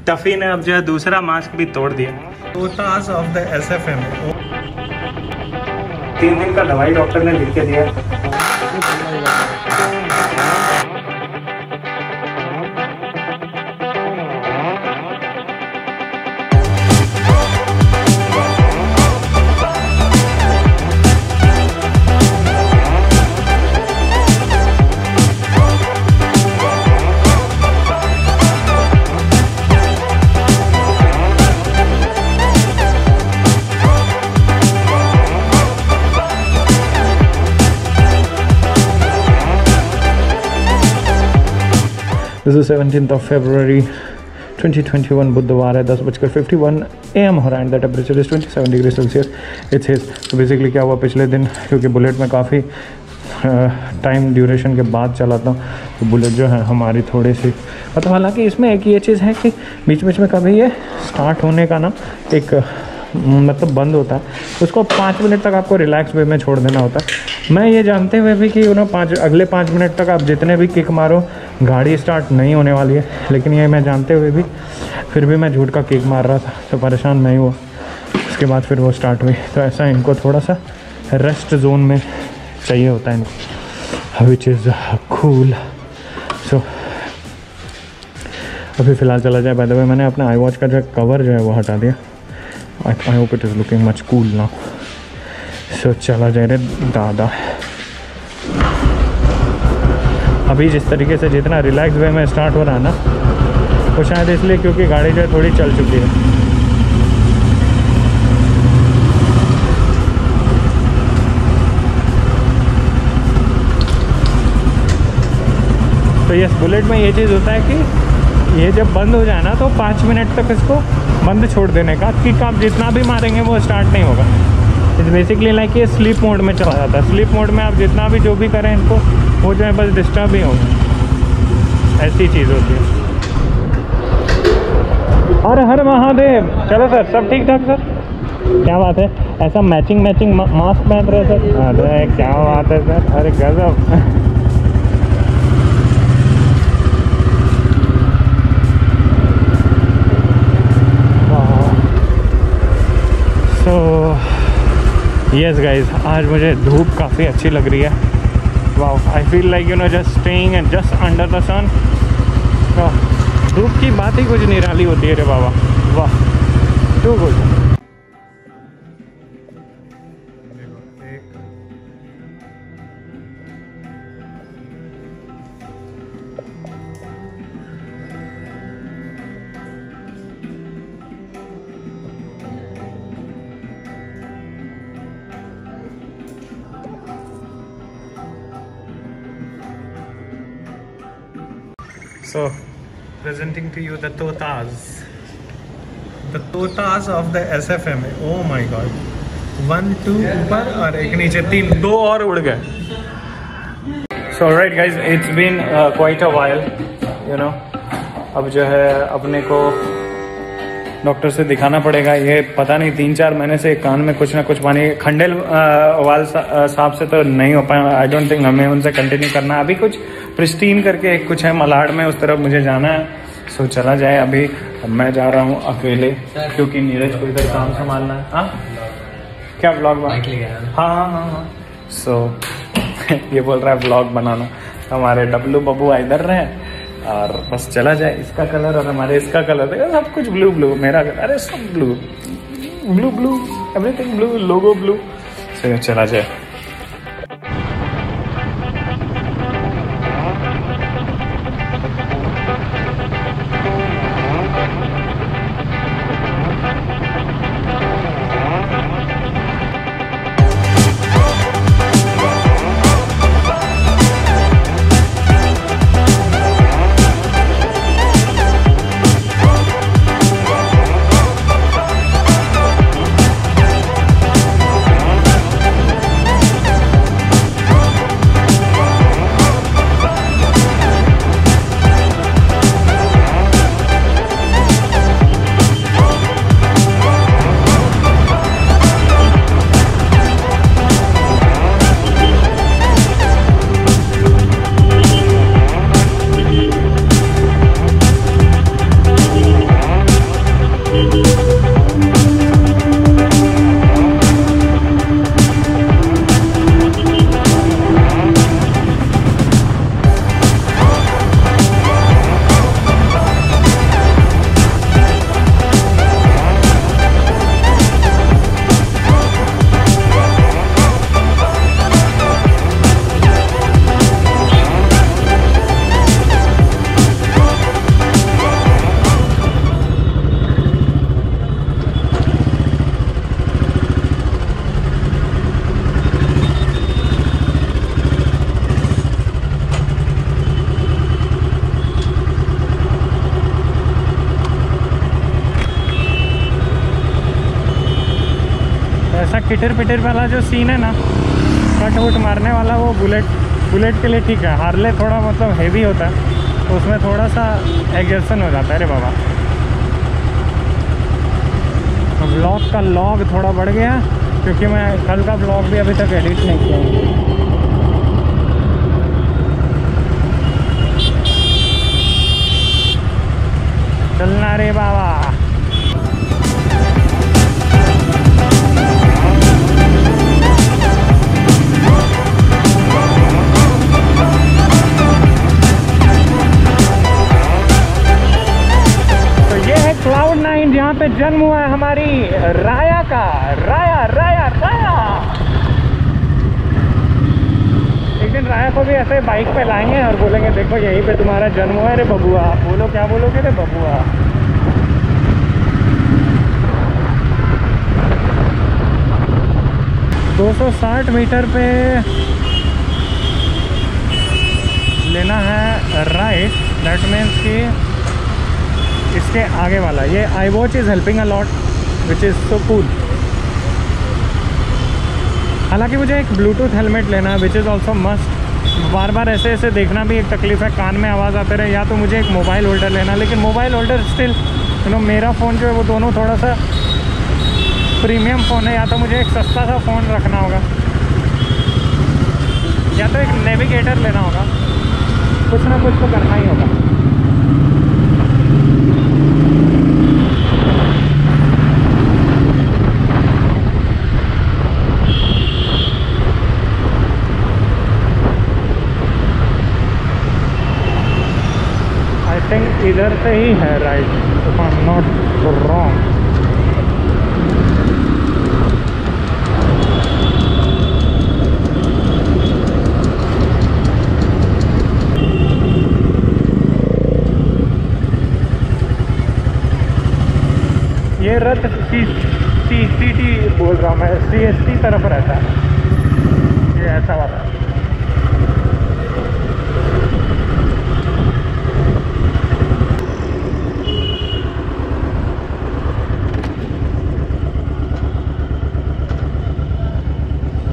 Tuffy ने अब जो है दूसरा मास्क भी तोड़ दिया। तोतास ऑफ द SFM 3 दिन का दवाई डॉक्टर ने लिख के दिया। This is 17th of February 2021 बुधवार है 10:51 AM हो रहा है। The temperature is 27 degree Celsius. It's his. तो बेसिकली क्या हुआ पिछले दिन, क्योंकि बुलेट में काफ़ी टाइम ड्यूरेशन के बाद चलाता हूँ, तो बुलेट जो है हमारी थोड़ी सी मतलब, हालांकि इसमें एक ये चीज़ है कि बीच बीच में कभी ये स्टार्ट होने का ना एक मतलब बंद होता है, उसको 5 मिनट तक आपको रिलैक्स वे में छोड़ देना होता है। मैं ये जानते हुए भी कि अगले 5 मिनट तक आप जितने भी किक मारो गाड़ी स्टार्ट नहीं होने वाली है, लेकिन ये मैं जानते हुए भी फिर भी मैं झूठ का किक मार रहा था, तो परेशान मैं ही हुआ। उसके बाद फिर वो स्टार्ट हुई। तो ऐसा इनको थोड़ा सा रेस्ट जोन में चाहिए होता है इनको, विच इज़ कूल। सो अभी फ़िलहाल चला जाए। बाय द वे मैंने अपना आई वॉच का जो कवर जो है वो हटा दिया। I hope it is looking much cool now. So चला जाए रे दादा। अभी जिस तरीके से जितना रिलैक्स वे में स्टार्ट हो रहा है ना, वो शायद इसलिए क्योंकि गाड़ी जो है थोड़ी चल चुकी है। तो यस, बुलेट में ये चीज़ होता है कि ये जब बंद हो जाए ना, तो 5 मिनट तक इसको बंद छोड़ देने का, किक आप जितना भी मारेंगे वो स्टार्ट नहीं होगा। इट्स बेसिकली लाइक ये स्लीप मोड में चला जाता है। स्लीप मोड में आप जितना भी जो भी करें इनको, वो जो है बस डिस्टर्ब ही होगा। ऐसी चीज़ होती है। हर हर महादेव। चलो सर, सब ठीक ठाक सर? क्या बात है, ऐसा मैचिंग मास्क पहन रहे सर? अरे क्या बात है सर, अरे गजब। यस गाइज, आज मुझे धूप काफ़ी अच्छी लग रही है। वाह, I feel like just staying and just under the sun. धूप की बात ही कुछ निराली होती है रे बाबा। वाह, too good. So, presenting to you the Totas of the SFM. Oh my God! 1 2 ऊपर और एक नीचे, 3 2 और उड़ गए। So alright guys, it's been quite a while, you know. अब जो है अपने को डॉक्टर से दिखाना पड़ेगा। ये पता नहीं 3-4 महीने से कान में कुछ ना कुछ पानी। खंडेल वाल साहब से तो नहीं हो पाया। आई डोंट थिंक हमें उनसे कंटिन्यू करना। अभी कुछ प्रिस्टीन करके कुछ है मलाड में, उस तरफ मुझे जाना है। सो चला जाए। अभी मैं जा रहा हूँ अकेले, क्योंकि नीरज को इधर काम संभालना है। हाँ क्या व्लॉग बना? हाँ। सो ये बोल रहा है व्लॉग बनाना। हमारे डब्लू बब्बू इधर रहे और बस चला जाए। इसका कलर और हमारे इसका कलर, सब कुछ ब्लू। मेरा कलर, अरे सब blue, everything blue, logo blue. चला जाए। किटर पिटर वाला जो सीन है ना, कट वट मारने वाला, वो बुलेट के लिए ठीक है। हार्ले थोड़ा मतलब हेवी होता है, तो उसमें थोड़ा सा एग्जर्शन हो जाता है रे बाबा। ब्लॉग का लॉग थोड़ा बढ़ गया क्योंकि मैं कल का ब्लॉग भी अभी तक एडिट नहीं किया हूँ। चलना रे बाबा। तो ये है Cloud9, जहाँ पे जन्म हुआ है हमारी राया का। राया राया राया। एक दिन राया को भी ऐसे बाइक पे लाएंगे और बोलेंगे देखो यहीं पे तुम्हारा जन्म हुआ है रे बबुआ। बोलो क्या बोलोगे रे बबुआ। ...260 मीटर पे लेना है राइट। दैट मीन्स कि इसके आगे वाला ये iWatch is helping a lot which is so cool. हालांकि मुझे एक ब्लूटूथ हेलमेट लेना है विच इज़ ऑल्सो मस्ट। बार बार ऐसे ऐसे देखना भी एक तकलीफ़ है, कान में आवाज़ आते रहे। या तो मुझे एक मोबाइल होल्डर लेना, लेकिन मोबाइल होल्डर स्टिल मेरा फ़ोन जो है वो दोनों थोड़ा सा प्रीमियम फ़ोन है। या तो मुझे एक सस्ता सा फ़ोन रखना होगा, या तो एक नेविगेटर लेना होगा। कुछ ना कुछ तो करना ही होगा। इधर से ही है right, if I am not wrong. ये रथ CCT बोल रहा हूँ मैं, CST तरफ रहता है ये ऐसा वाला।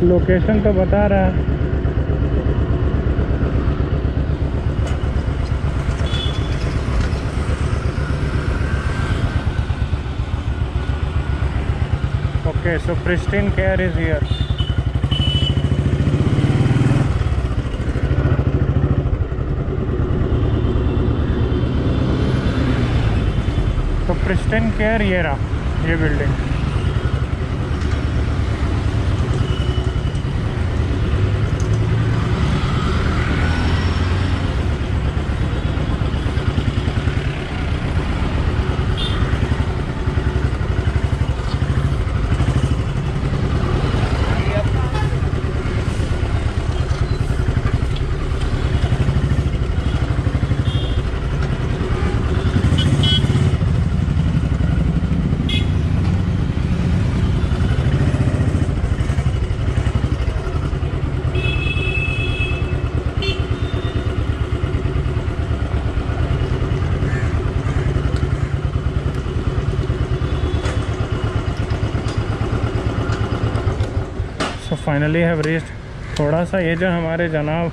लोकेशन तो बता रहा है। Okay, so pristine care is here. तो प्रिस्टीन केयर ये रहा, ये बिल्डिंग। Finally have reached. थोड़ा सा ये जो हमारे जनाब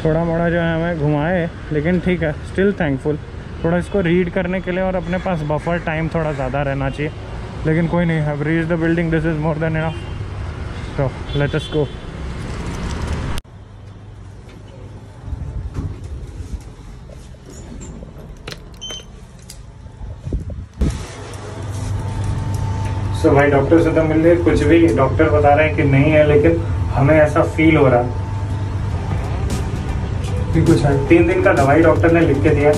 थोड़ा मोड़ा जो है हमें घुमाए, लेकिन ठीक है, स्टिल थैंकफुल। थोड़ा इसको रीड करने के लिए और अपने पास बफर टाइम थोड़ा ज़्यादा रहना चाहिए, लेकिन कोई नहीं। Have reached the building, this is more than enough. So let us go. So भाई डॉक्टर से तो मिल रहे, कुछ भी डॉक्टर बता रहे हैं कि नहीं है, लेकिन हमें ऐसा फील हो रहा कि कुछ है। 3 दिन का दवाई डॉक्टर ने लिख के दिया।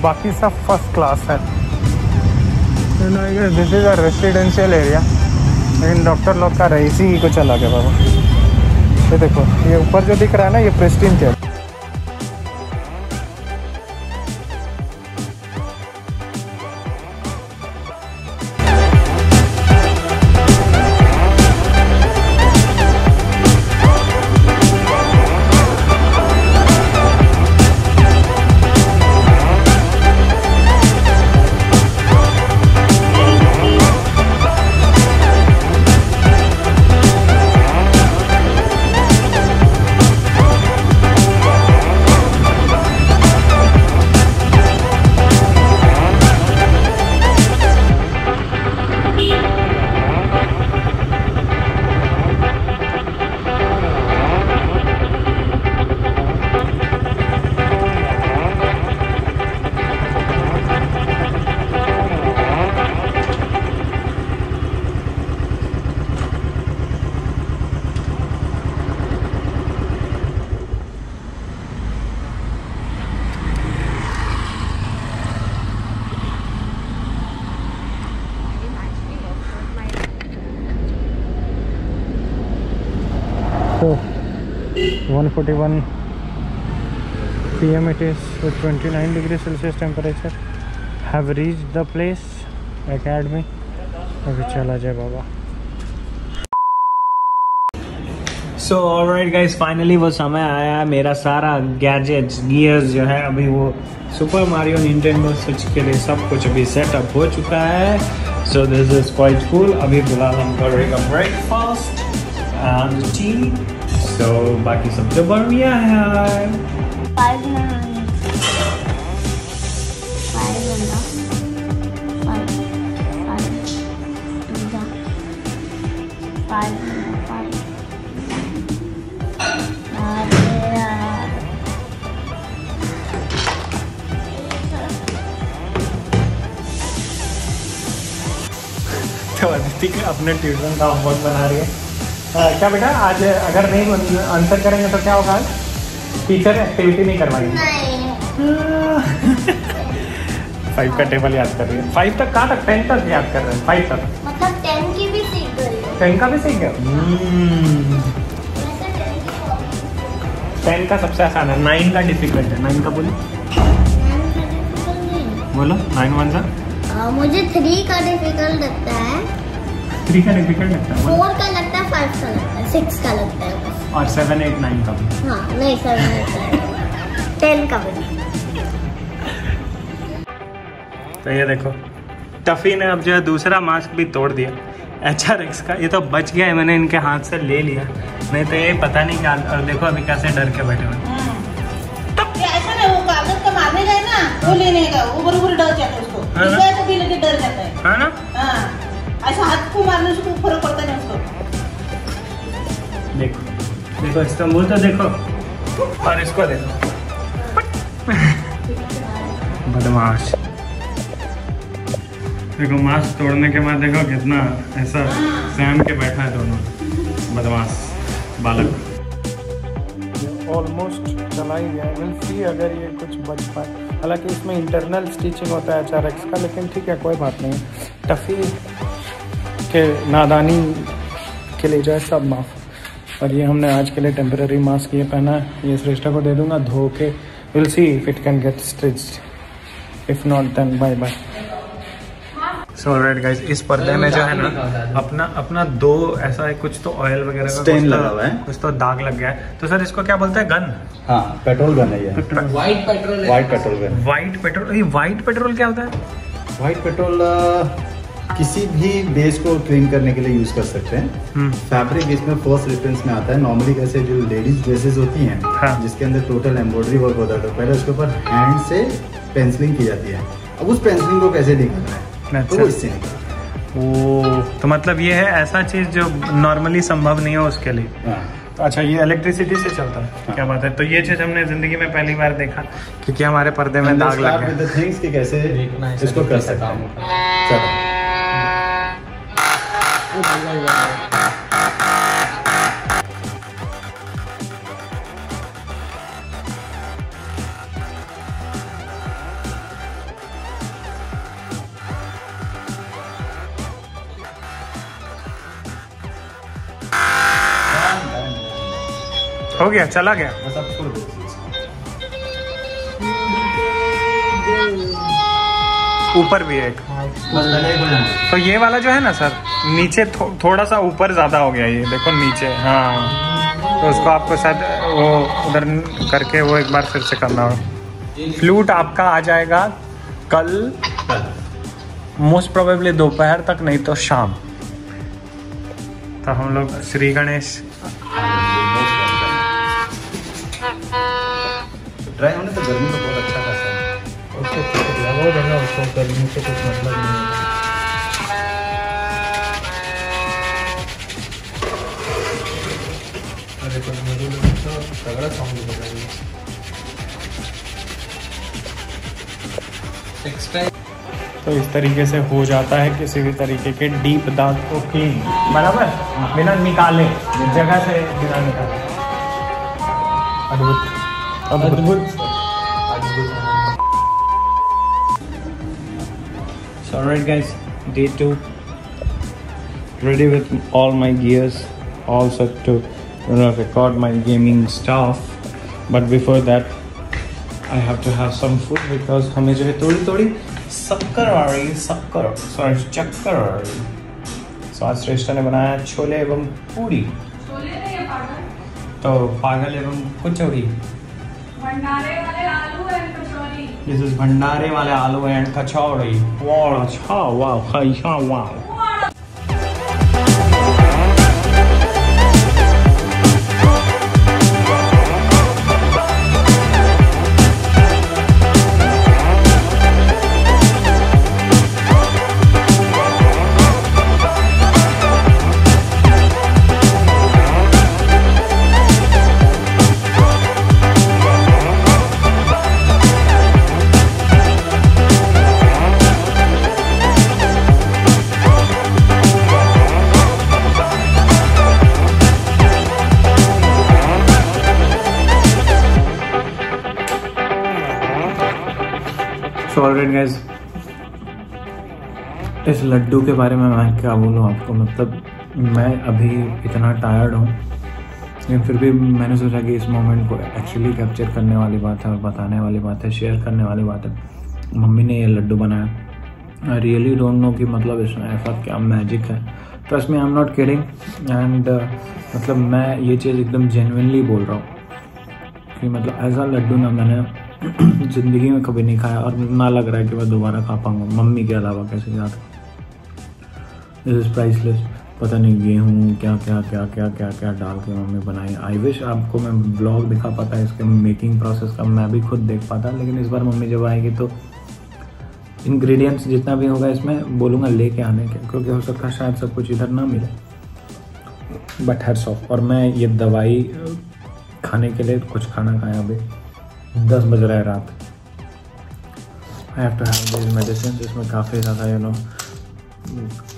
बाकी सब फर्स्ट क्लास है। This is a residential area, लेकिन डॉक्टर लोग का रईसी ही कुछ अलग है बाबा। ये देखो, ये ऊपर जो दिख रहा है ना, ये pristine care. 1:41 PM it is with 29 degrees Celsius temperature. Have reached the place academy. अभी चला जाए बाबा. So alright guys, finally वो समय आया. मेरा सारा गैजेट्स गियर्स जो है अभी वो सुपर मारियो निंटेंडो स्विच के लिए सब कुछ अभी सेटअप हो चुका है. So this is quite cool. अभी फिलहाल हम करेंगे ब्रेकफास्ट एंड टी. So बाकी सब तो बढ़िया है. 5 तो अदिति अपने ट्यूशन का होमवर्क बना रही है. क्या बेटा आज अगर नहीं आंसर करेंगे तो क्या होगा? टीचर एक्टिविटी नहीं करवाएंगे. 5 का टेबल याद कर रही है. 5 तक कहाँ तक? 10 तक याद कर रहे हैं. 5 तक मतलब 10 की भी सीख गई. 10 का भी सीख गया. 10 का सबसे आसान है. 9 का डिफिकल्ट है. 9 का बोलो. 9 1 सा. मुझे 3 का डिफिकल्ट लगता है. 3 का डिफिकल्ट लगता है. 4 का लगता है. 5 का लगता है. 6 का लगता है बस. और 7 8 9 का भी. हाँ नहीं 7 10 का भी. तो ये देखो टफी ने अब जो है दूसरा मास्क भी तोड़ दिया. HRX का. ये तो बच गया है, मैंने इनके हाथ से ले लिया. नहीं तो ये पता नहीं क्या. और देखो अभी कैसे डर के बैठे हुए. ऐसा ना वो कागज का मारने गए ना वो लेने का वो बरोबर डर जाता है उसको. तो भी लेके डर जाता है. हाँ ना. हाँ ऐसा हाथ को मारने से कोई फर्क पड़ता नहीं उसको. देखो देखो इसका मुंह तो देखो और इसको देखो. बदमाश. देखो मास्क तोड़ने के बाद देखो कितना ऐसा सहम के बैठा है दोनों. बदमाश बालक. ऑलमोस्ट चला ही गया. विल सी अगर ये कुछ बच पाए. हालांकि इसमें इंटरनल स्टिचिंग होता है HRX का, लेकिन ठीक है कोई बात नहीं. टफी के नादानी के लिए जो है सब माफ. और ये हमने आज के लिए टेम्पररी मास्क ये पहना है. ये श्रेष्ठा को दे दूंगा धो के. Will see if it can get stitched. If not then bye bye. So alright guys, इस पर्दे में जो है ना अपना दो ऐसा है कुछ तो ऑयल वगैरह का स्टेन लगा हुआ है. कुछ तो दाग लग गया है. तो सर इसको क्या बोलते हैं? गन. हाँ पेट्रोल गन है ये. White petrol gun. White petrol. ये व्हाइट पेट्रोल क्या होता है? व्हाइट पेट्रोल किसी भी बेस को क्लीन करने के लिए यूज कर सकते हैं. फैब्रिक इसमें फर्स्ट रेफरेंस में आता है. नॉर्मली कैसे जो लेडीज ड्रेसेस होती हैं हाँ. जिसके अंदर टोटल एम्ब्रॉयडरी वर्क होता है, तो पहले उसके ऊपर हैंड से पेंसिलिंग की जाती है. अब उस पेंसिलिंग को कैसे निकालना है तो वो इससे निकालना है. ओ तो मतलब ये है ऐसा चीज जो नॉर्मली संभव नहीं है उसके लिए. तो अच्छा ये इलेक्ट्रिसिटी से चलता है. क्या बात है. तो ये चीज हमने जिंदगी में पहली बार देखा क्योंकि हमारे पर्दे में दाग लग गया. थिंग्स कि कैसे इसको कर सकते हैं. चलो हो गया. चला गया. बस आप छोड़ दो. ऊपर भी एक. तो ये वाला जो है ना सर नीचे थोड़ा सा ऊपर ज्यादा हो गया. ये देखो नीचे. हाँ तो उसको आपको शायद वो उधर करके वो एक बार फिर से करना होगा. फ्लूट आपका आ जाएगा कल मोस्ट प्रोबेबली दोपहर तक, नहीं तो शाम. तो हम लोग श्री गणेश ड्राई होने तो गर्मी तो बहुत अच्छा खासा है. वो देगा उसको. गर्मी से कुछ मतलब नहीं है. अरे तो मुझे तो तगड़ा साउंड बताइए. तो इस तरीके से हो जाता है किसी भी तरीके के डीप दाग को क्लीन. बराबर बिना निकाले जगह से बिना निकाले. अद्भुत अद्भुत. So alright guys, day 2 ready with all my gears all set to record my gaming stuff. But before that, I have to have some food because हमें जो है थोड़ी चक्कर आ रही। So आज श्रेष्ठा ने बनाया छोले एवं पूरी। तो पागल एवं कचौड़ी। भंडारे वाले आलू एंड कचौड़ी। This is भंडारे वाले आलू एंड कचौड़ी। वाह अच्छा वाह अच्छा वाह। So alright guys, इस लड्डू के बारे में मैं क्या बोलूँ आपको, मतलब मैं अभी इतना टायर्ड हूँ, लेकिन फिर भी मैंने सोचा कि इस मोमेंट को एक्चुअली कैप्चर करने वाली बात है और बताने वाली बात है, शेयर करने वाली बात है। मम्मी ने ये लड्डू बनाया। आई रियली डोंट नो कि मतलब इसमें ऐसा क्या मैजिक है। Trust me, I am not kidding. And मतलब मैं ये चीज़ एकदम जेन्युइनली बोल रहा हूँ कि मतलब ऐसा लड्डू ना मैंने ज़िंदगी में कभी नहीं खाया और ना लग रहा है कि मैं दोबारा खा पाऊँगा मम्मी के अलावा। कैसे याद, दिस इज़ प्राइसलेस। पता नहीं गेहूँ क्या क्या क्या क्या क्या क्या डाल के मम्मी बनाई। आई विश आपको मैं ब्लॉग दिखा पाता है इसके मेकिंग प्रोसेस का, मैं भी खुद देख पाता, लेकिन इस बार मम्मी जब आएगी तो इंग्रेडिएंट्स जितना भी होगा इसमें बोलूँगा लेके आने के, क्योंकि हो सकता है शायद सब कुछ इधर ना मिले। But hats off. और मैं ये दवाई खाने के लिए कुछ खाना खाया अभी 10 बज रहा है रात। I have to have this medicine. इसमें काफ़ी ज़्यादा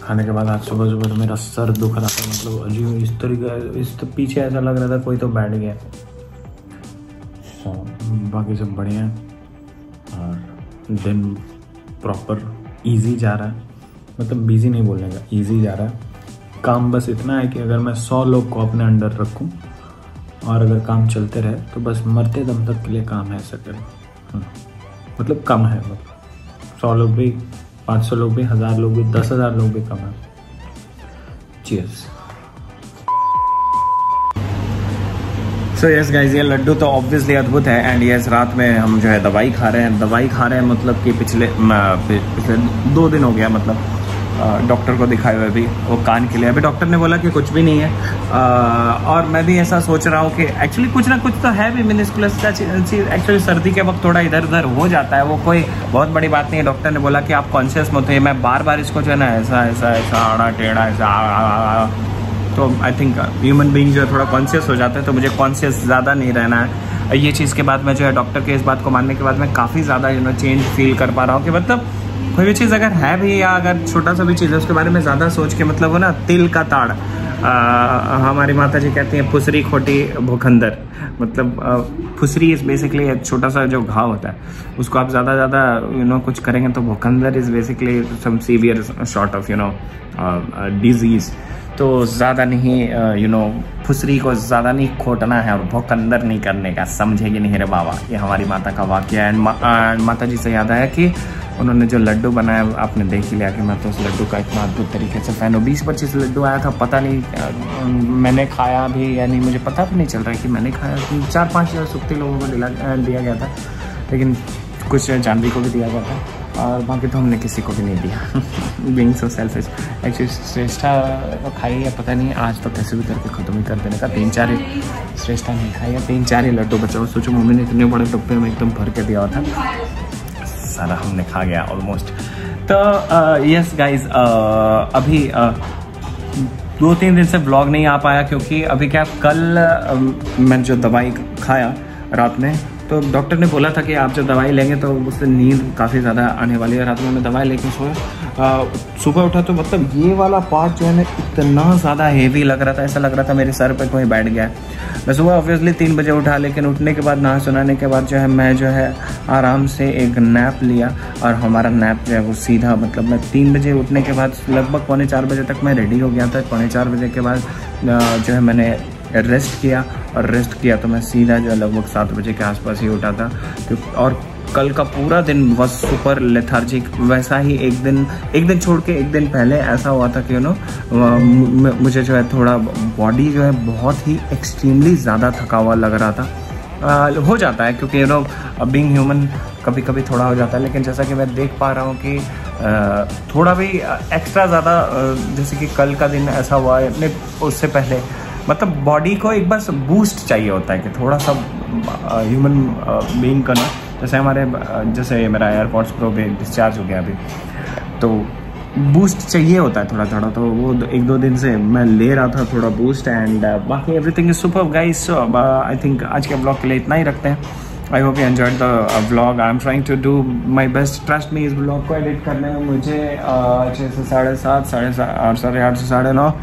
खाने के बाद आज सुबह सुबह तो मेरा सर दुख रहा था, मतलब अजीब इस तरीके पीछे ऐसा लग रहा था कोई तो बैठ गया। बाकी सब बढ़िया है और दिन प्रॉपर इजी जा रहा है, मतलब बिजी नहीं बोलने का, इजी जा रहा है। काम बस इतना है कि अगर मैं 100 लोग को अपने अंडर रखूं और अगर काम चलते रहे तो बस मरते दम तक के लिए काम है सर। मतलब कम है, मतलब 100 लोग भी, 500 लोग भी, 1000 लोग भी, 10,000 लोग भी कम है। चीयर्स। सो यस गाइस, ये लड्डू तो ऑब्वियसली अद्भुत है। एंड यस, रात में हम जो है दवाई खा रहे हैं मतलब कि पिछले 2 दिन हो गया, मतलब डॉक्टर को दिखाए हुए भी वो कान के लिए। अभी डॉक्टर ने बोला कि कुछ भी नहीं है। और मैं भी ऐसा सोच रहा हूँ कि एक्चुअली कुछ ना कुछ तो है भी मिनिस्कुलस का चीज़। एक्चुअली सर्दी के वक्त थोड़ा इधर उधर हो जाता है, वो कोई बहुत बड़ी बात नहीं है। डॉक्टर ने बोला कि आप कॉन्शियस मत होइए। मैं बार बार इसको जो है ना ऐसा आड़ा टेढ़ा ऐसा, तो आई थिंक ह्यूमन बीइंग जो है थोड़ा कॉन्शियस हो जाता है, तो मुझे कॉन्शियस ज़्यादा नहीं रहना है। ये चीज़ के बाद मैं जो है डॉक्टर के इस बात को मानने के बाद मैं काफ़ी ज़्यादा चेंज फील कर पा रहा हूँ कि मतलब कोई भी चीज़ अगर है भी या अगर छोटा सा भी चीज़ है उसके बारे में ज़्यादा सोच के, मतलब वो ना तिल का ताड़, हमारी माता जी कहती हैं फुसरी खोटी भूखंदर, मतलब फुसरी इज़ बेसिकली एक छोटा सा जो घाव होता है, उसको आप ज़्यादा कुछ करेंगे तो भूखंदर is basically some severe sort of disease. तो ज़्यादा नहीं फुसरी को ज़्यादा नहीं खोटना है और भूखंदर नहीं करने का, समझेगी नहीं रे बाबा। ये हमारी माता का वाक्य है। एंड माता जी से याद आया कि उन्होंने जो लड्डू बनाया आपने देख ही लिया कि मैं तो उस लड्डू का इतना अद्भुत तरीके से फ़ैन हूँ। 20-25 लड्डू आया था, पता नहीं मैंने खाया भी या नहीं, मुझे पता भी नहीं चल रहा है कि मैंने खाया। 4-5 सुक्ति लोगों को दिया गया था, लेकिन कुछ जानवी को भी दिया गया था और बाकी तो हमने किसी को भी नहीं दिया। Being so selfish. एक्चुअली श्रेष्ठा खाई है, पता नहीं आज तो कैसे भी करके ख़त्म ही कर देने का। 3-4 ही श्रेष्ठा नहीं खाई है, 3-4 ही लड्डू बचा। सोचो मम्मी ने इतने बड़े डब्बे में एकदम भर के दिया था, सारा हमने खा गया ऑलमोस्ट। तो यस गाइज, अभी 2-3 दिन से व्लॉग नहीं आ पाया क्योंकि अभी क्या, कल मैंने जो दवाई खाया रात में, तो डॉक्टर ने बोला था कि आप जब दवाई लेंगे तो उससे नींद काफ़ी ज़्यादा आने वाली है। रात में मैं दवाई लेके सोया, सुबह उठा तो मतलब ये वाला पार्ट जो है ना इतना ज़्यादा हेवी लग रहा था, ऐसा लग रहा था मेरे सर पे कोई बैठ गया है। मैं सुबह ऑब्वियसली 3 बजे उठा, लेकिन उठने के बाद नहा सुनाने के बाद जो है मैं जो है आराम से एक नैप लिया और हमारा नैप जो है वो सीधा, मतलब मैं 3 बजे उठने के बाद लगभग 3:45 बजे तक मैं रेडी हो गया था। 3:45 बजे के बाद जो है मैंने रेस्ट किया, और रेस्ट किया तो मैं सीधा जो लगभग 7 बजे के आसपास ही उठा था। और कल का पूरा दिन वॉज सुपर लेथार्जिक। वैसा ही एक दिन छोड़ के एक दिन पहले ऐसा हुआ था कि मुझे जो है थोड़ा बॉडी जो है बहुत ही एक्सट्रीमली ज़्यादा थका हुआ लग रहा था। हो जाता है क्योंकि बीइंग ह्यूमन कभी कभी थोड़ा हो जाता है, लेकिन जैसा कि मैं देख पा रहा हूँ कि थोड़ा भी एक्स्ट्रा ज़्यादा, जैसे कि कल का दिन ऐसा हुआ है, उससे पहले मतलब बॉडी को एक बस बूस्ट चाहिए होता है कि थोड़ा सा ह्यूमन बीइंग का ना, जैसे मेरा एयरपॉड्स प्रो भी डिस्चार्ज हो गया अभी, तो बूस्ट चाहिए होता है थोड़ा थोड़ा, तो वो 1-2 दिन से मैं ले रहा था थोड़ा बूस्ट। एंड बाकी everything is super guys. So I think आज के ब्लॉग के लिए इतना ही रखते हैं। I hope you enjoyed the vlog. I am trying to do my best. Trust me, इस ब्लॉग को एडिट करने में मुझे 6 से 7:30, 8:30 से 9:30,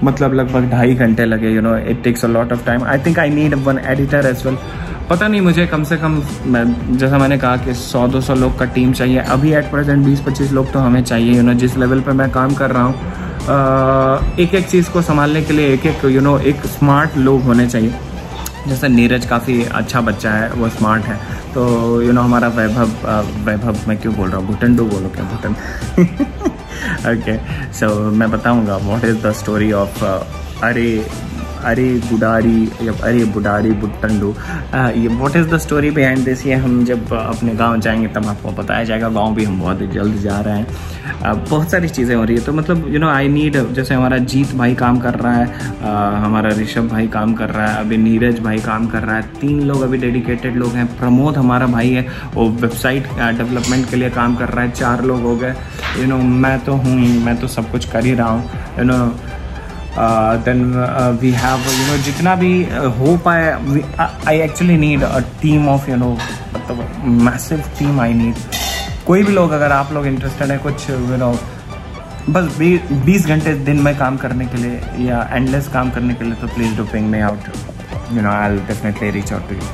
मतलब लगभग 2.5 घंटे लगे। It takes a lot of time. I think I need one editor as well. पता नहीं, मुझे कम से कम जैसा मैंने कहा कि 100-200 लोग का टीम चाहिए अभी एट प्रेजेंट। 20-25 लोग तो हमें चाहिए। जिस लेवल पे मैं काम कर रहा हूँ, एक एक चीज़ को संभालने के लिए एक स्मार्ट लोग होने चाहिए। जैसे नीरज काफ़ी अच्छा बच्चा है, वो स्मार्ट है। तो हमारा वैभव मैं क्यों बोल रहा हूँ, भुटंडू बोलो क्या, भुटन ओके। सो मैं बताऊँगा what is the story of अरे बुडारी बुटंडू, ये what is the story behind this. ये हम जब अपने गांव जाएंगे तब आपको बताया जाएगा। गांव भी हम बहुत जल्द जा रहे हैं। बहुत सारी चीज़ें हो रही है, तो मतलब आई नीड, जैसे हमारा जीत भाई काम कर रहा है, हमारा ऋषभ भाई काम कर रहा है, अभी नीरज भाई काम कर रहा है। 3 लोग अभी डेडिकेटेड लोग हैं। प्रमोद हमारा भाई है, वो वेबसाइट डेवलपमेंट के लिए काम कर रहा है। 4 लोग हो गए। मैं तो हूँ ही, मैं तो सब कुछ कर ही रहा हूँ। Then we have जितना भी हो पाए, I actually need a team of मतलब massive team I need। कोई भी लोग, अगर आप लोग इंटरेस्टेड है कुछ बस 20 घंटे दिन में काम करने के लिए या एंडलेस काम करने के लिए, तो please do ping me out. I'll definitely reach out to you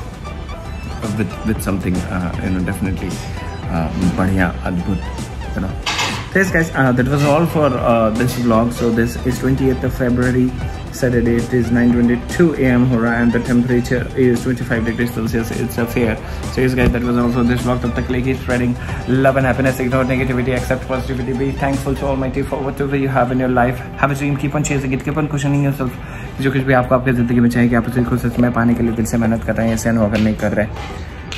with something definitely बढ़िया, अद्भुत, Yes guys, that was all for this vlog. So this is 28th of February, Saturday. It is 9:22 AM हो रहा है, and the temperature is 25 degrees Celsius. It's a fair. So yes guys, that was also this vlog. तब तक keep spreading love and happiness. Ignore negativity, accept positivity. Be thankful to Almighty for whatever you have in your life. Have a dream, keep on chasing it, keep on cushioning yourself. जो कुछ भी आपको आपकी ज़िंदगी में चाहिए कि आप उसे खुद सच में पाने के लिए दिल से मेहनत कर रहे हैं, ऐसे अगर नहीं कर रहे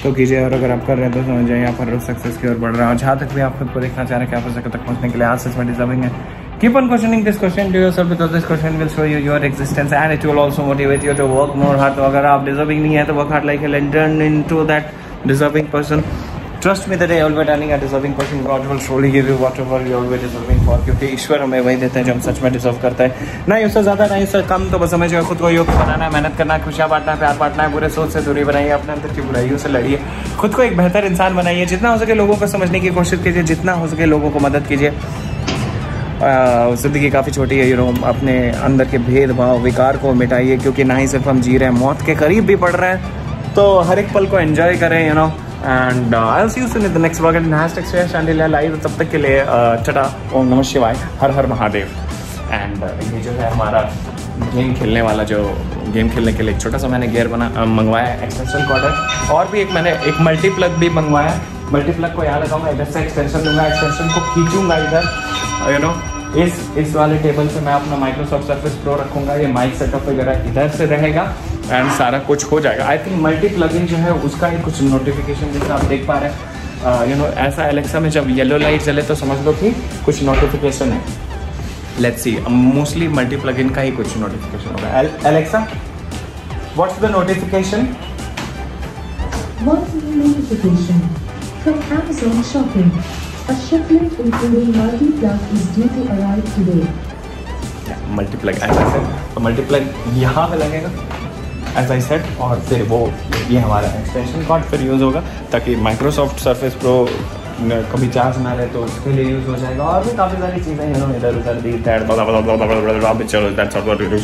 तो कीजिए। और अगर आप कर रहे हैं तो समझ जाइए आप हर रोज सक्सेस की ओर बढ़ रहे हैं। और जहाँ तक भी आप खुद को देखना चाह रहे हैं कि आप उस जगह तक पहुँचने के लिए आज सच में डिजर्विंग है। Keep on questioning this question to yourself, because this question will show you your existence and it will also motivate you to work more hard. तो अगर आप डिजर्विंग नहीं है तो work hard like hell and turn into that deserving person. Trust me that you will be turning a deserving person. God will surely give you whatever you are deserving for, क्योंकि ईश्वर हमें वही देते हैं जो हम सच में डिजर्व करते हैं। ना ही उससे ज़्यादा, ना ही उससे कम। तो बस हमें जो है खुद को योग्य बनाना है, मेहनत करना है, खुशियाँ बांटना है, प्यार बांटना है, बुरे सोच से दूरी बनाइए, अपने अंदर की बुराइयों से लड़िए, खुद को एक बेहतर इंसान बनाइए। जितना हो सके लोगों को समझने की कोशिश कीजिए, जितना हो सके लोगों को मदद कीजिए। ज़िंदगी काफ़ी छोटी है। अपने अंदर के भेदभाव विकार को मिटाइए, क्योंकि ना ही सिर्फ हम जी रहे हैं, मौत के करीब भी पड़ रहे हैं। तो हर एक पल को एंजॉय करें। And I'll see you soon in the next vlog and #Chandelier live। तब तक के लिए टाटा, ओम नमः शिवाय, हर हर महादेव। एंड ये जो है हमारा गेम खेलने वाला, जो गेम खेलने के लिए छोटा सा मैंने गियर मंगवाया है, एक्सटेंशन कॉर्ड है। और भी मैंने एक मल्टी प्लग भी मंगवाया है। मल्टी प्लग को यहाँ लगाऊंगा, इधर से एक्सटेंशन लूँगा, एक्सटेंशन को खींचूंगा इधर। इस वाले टेबल पे मैं अपना माइक्रोसॉफ्ट सर्फेस प्रो रखूँगा। ये माइक सेटअप वगैरह इधर से रहेगा एंड सारा कुछ हो जाएगा। आई थिंक मल्टी प्लगइन जो है उसका ही कुछ नोटिफिकेशन जैसा आप देख पा रहे हैं। ऐसा एलेक्सा में जब येलो लाइट जले तो समझ लो कि कुछ नोटिफिकेशन है। Let's see, mostly multi plugin का ही कुछ नोटिफिकेशन होगा। Alexa, what's the notification? What's the notification? From Amazon Shopping. A shipment including multi-plug is due to arrive today. Multiplug तो मल्टीप्लग यहाँ पे लगेगा एज आई सेड, और फिर वो ये हमारा एक्सटेंशन कॉर्ड फिर यूज़ होगा, ताकि माइक्रोसॉफ्ट सरफेस प्रो कभी चार्ज ना रहे तो उसके लिए यूज़ हो जाएगा। और भी काफ़ी सारी चीज़ें इधर उधर दी दैट, चलो दैट्स व्हाट वी डू।